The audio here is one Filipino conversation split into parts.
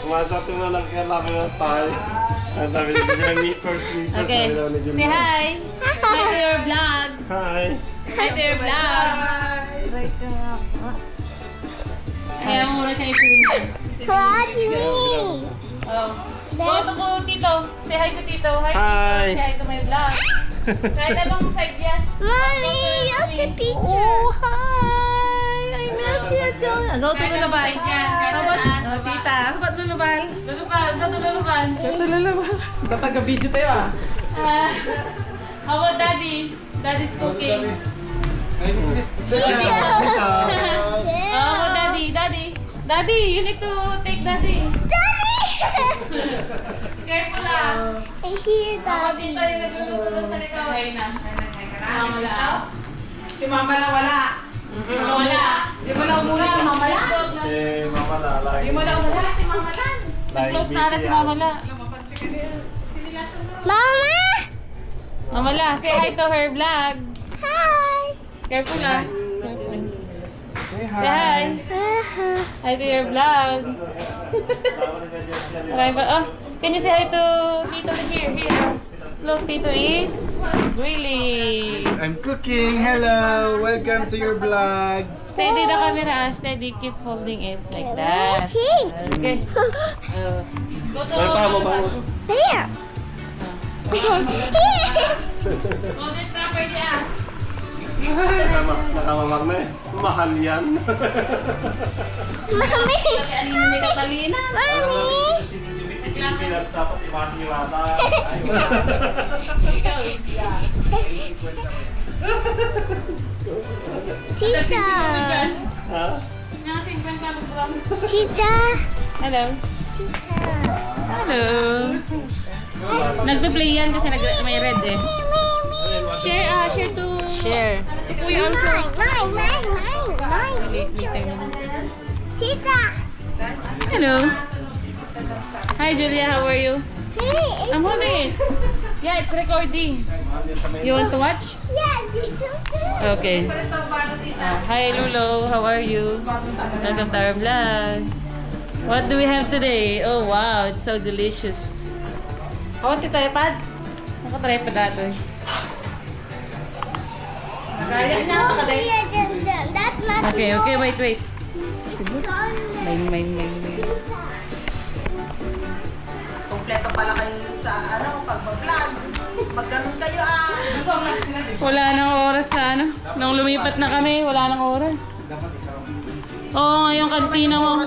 Pumasok na nagkalaki ng tayo. Ang sabi niya, sneakers. Okay. Say hi. Hi to your vlog. Hi. Hi to your vlog. Kaya mo muna siya ipunin. What do you mean? Oh. Go to Tito. Say hi to Tito. Hi, Hi. Tito. Say hi to my vlog. Kahit anong side yan. Mommy, you have the picture. Oh, hi! I miss you, Jonah. Go to Kahit anong Lulubal. side yan. Kahit How about, saan. oh, tita, how about Lulubal? Luluban. Go to Luluban. Go to Lulubal. Tataga-video tayo ah. How about Daddy? Daddy's cooking. Teacher. How about Daddy? Daddy, you need to take Daddy. Daddy! Careful lang. I hear Daddy. Tita yung nagluluto doon sa likod. Okay na. Mama lang. Si Mama na wala. Mama lang. Di mo na umulit si Mama la? Si Mama na, like, Di mo na umulit si Mama la? Close na na si Mama la. Mama! Mama la, say hi to her vlog. Hi! Careful lang. Say Say hi. Hi to your vlog. Okay ba? Oh, can you say hi to Tito here? Look, Tito is grilling. I'm cooking. Hello. Welcome to your vlog. Steady the camera. Steady. Keep holding it like that. Okay. Okay. Go to May pa mo ba? Here. Here. Hold it properly ah. Nakamamag na eh. Mahal yan. Mommy. Hindi ka talina. Mommy. Pilipinas tapos imahiwata. Teacher. Ha? Nakasing kwenta mo ba? Teacher. Hello. Teacher. Hello. Nagpe-play yan kasi may red eh. Share, share to... Share. To Kuya also. Mine. Later na. Tita. Hello. Hi Julia, how are you? Hey. I'm holding it. Yeah, it's recording. You want to watch? Yes, it's okay. Okay. Hi Lulo, how are you? Welcome to our vlog. What do we have today? Oh wow, it's so delicious. Oh, tita Ipad. Nakatry pa dato eh. Kaya niya ito kaday. That's not Okay, wait. Main. Kompleto pala kayo sa pag mag-vlog. Magganun kayo ah. Wala nang oras sa ano. Nung lumipat na kami, wala nang oras. Oo, ngayong kantina mo.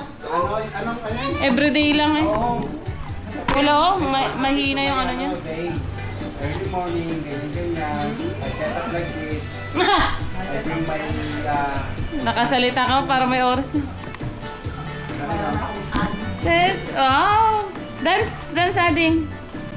Everyday lang eh. Wala oh, mahina yung ano niya. Early morning, ganyan. I set up like this. I bring my Nakasalita ka para may oras na. Wow! Dance, ading.